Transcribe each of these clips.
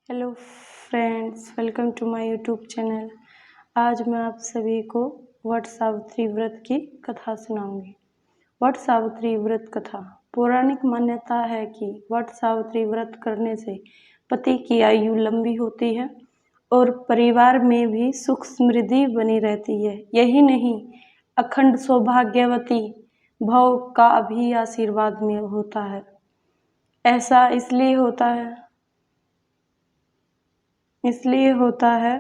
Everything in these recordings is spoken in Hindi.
Hello friends, welcome to my YouTube channel. आज मैं आप सभी को वट सावित्री व्रत की कथा सुनाऊंगी। वट सावित्री व्रत कथा। पौराणिक मान्यता है कि वट सावित्री व्रत करने से पति की आयु लंबी होती है और परिवार में भी सुख समृद्धि बनी रहती है। यही नहीं, अखंड सौभाग्यवती भव का भी आशीर्वाद में होता है। ऐसा इसलिए होता है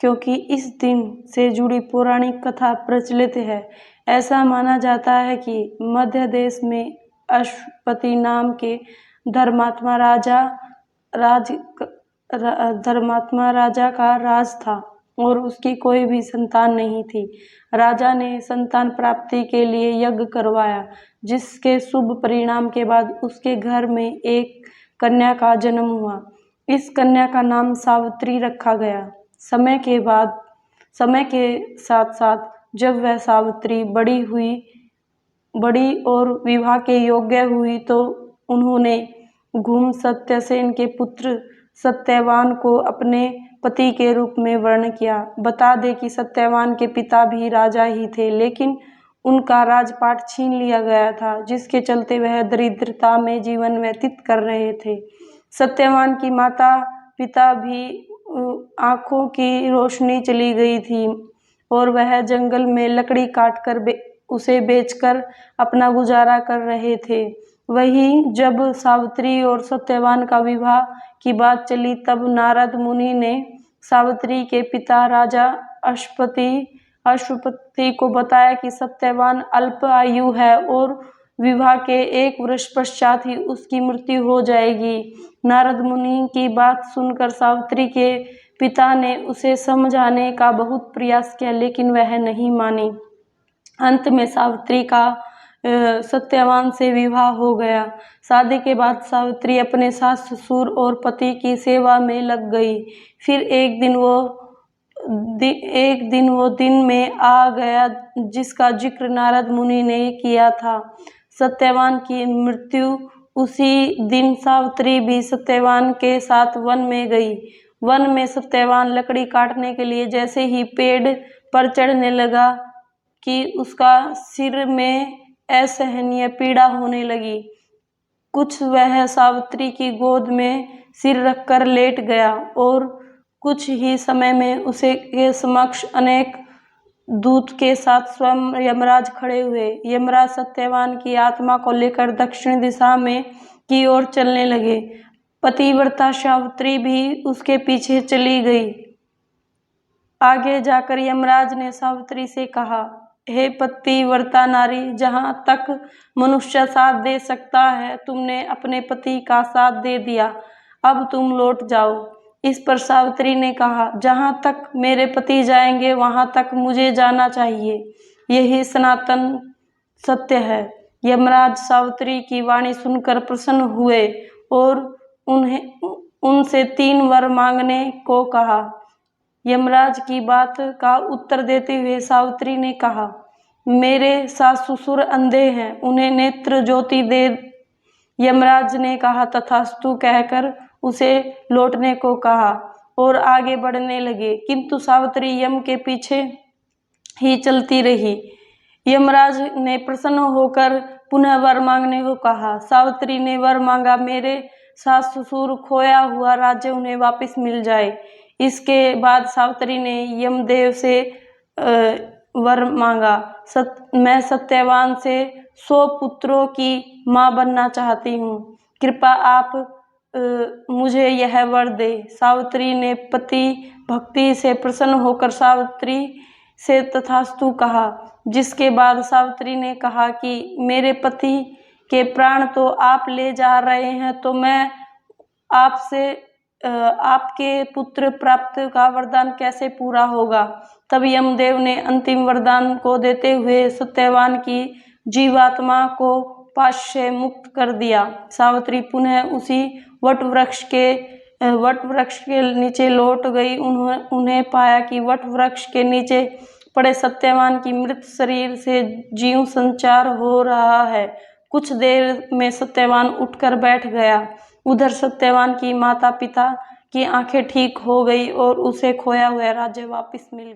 क्योंकि इस दिन से जुड़ी पौराणिक कथा प्रचलित है। ऐसा माना जाता है कि मध्य देश में अश्वपति नाम के धर्मात्मा राजा का राज था और उसकी कोई भी संतान नहीं थी। राजा ने संतान प्राप्ति के लिए यज्ञ करवाया, जिसके शुभ परिणाम के बाद उसके घर में एक कन्या का जन्म हुआ। इस कन्या का नाम सावित्री रखा गया। समय के साथ साथ जब वह सावित्री बड़ी और विवाह के योग्य हुई तो उन्होंने घूम सत्यसेन के पुत्र सत्यवान को अपने पति के रूप में वर्ण किया। बता दें कि सत्यवान के पिता भी राजा ही थे, लेकिन उनका राजपाट छीन लिया गया था, जिसके चलते वह दरिद्रता में जीवन व्यतीत कर रहे थे। सत्यवान की माता पिता भी आंखों की रोशनी चली गई थी और वह जंगल में लकड़ी काटकर उसे बेचकर अपना गुजारा कर रहे थे। वहीं जब सावित्री और सत्यवान का विवाह की बात चली, तब नारद मुनि ने सावित्री के पिता राजा अश्वपति को बताया कि सत्यवान अल्प आयु है और विवाह के 1 वर्ष पश्चात ही उसकी मृत्यु हो जाएगी। नारद मुनि की बात सुनकर सावित्री के पिता ने उसे समझाने का बहुत प्रयास किया, लेकिन वह नहीं मानी। अंत में सावित्री का सत्यवान से विवाह हो गया। शादी के बाद सावित्री अपने सास ससुर और पति की सेवा में लग गई। फिर एक दिन वो दिन में आ गया जिसका जिक्र नारद मुनि ने किया था। सत्यवान की मृत्यु उसी दिन सावित्री भी सत्यवान के साथ वन में गई। वन में सत्यवान लकड़ी काटने के लिए जैसे ही पेड़ पर चढ़ने लगा कि उसका सिर में असहनीय पीड़ा होने लगी। कुछ वह सावित्री की गोद में सिर रखकर लेट गया और कुछ ही समय में उसे के समक्ष अनेक दूत के साथ स्वयं यमराज खड़े हुए। यमराज सत्यवान की आत्मा को लेकर दक्षिण दिशा में की ओर चलने लगे। पतिव्रता सावित्री भी उसके पीछे चली गई। आगे जाकर यमराज ने सावित्री से कहा, हे पतिव्रता नारी, जहाँ तक मनुष्य साथ दे सकता है तुमने अपने पति का साथ दे दिया, अब तुम लौट जाओ। इस पर सावित्री ने कहा, जहाँ तक मेरे पति जाएंगे वहाँ तक मुझे जाना चाहिए, यही सनातन सत्य है। यमराज सावित्री की वाणी सुनकर प्रसन्न हुए और उनसे 3 वर मांगने को कहा। यमराज की बात का उत्तर देते हुए सावित्री ने कहा, मेरे सास ससुर अंधे हैं, उन्हें नेत्र ज्योति दे। यमराज ने कहा, तथास्तु कहकर उसे लौटने को कहा और आगे बढ़ने लगे, किंतु सावित्री यम के पीछे ही चलती रही। यमराज ने प्रसन्न होकर पुनः वर मांगने को कहा। सावित्री ने वर मांगा, मेरे सास ससुर खोया हुआ राज्य उन्हें वापस मिल जाए। इसके बाद सावित्री ने यमदेव से वर मांगा, मैं सत्यवान से 100 पुत्रों की माँ बनना चाहती हूँ, कृपा आप मुझे यह वर दे। सावित्री ने पति भक्ति से प्रसन्न होकर सावित्री से तथास्तु कहा, जिसके बाद सावित्री ने कहा कि मेरे पति के प्राण तो आप ले जा रहे हैं, तो मैं आपसे आपके पुत्र प्राप्त का वरदान कैसे पूरा होगा। तब यमदेव ने अंतिम वरदान को देते हुए सत्यवान की जीवात्मा को पाश से मुक्त कर दिया। सावित्री पुनः उसी वट वृक्ष के नीचे लौट गई। उन्हें पाया कि वट वृक्ष के नीचे पड़े सत्यवान की मृत शरीर से जीव संचार हो रहा है। कुछ देर में सत्यवान उठकर बैठ गया। उधर सत्यवान की माता पिता की आंखें ठीक हो गई और उसे खोया हुआ राज्य वापस मिल गया।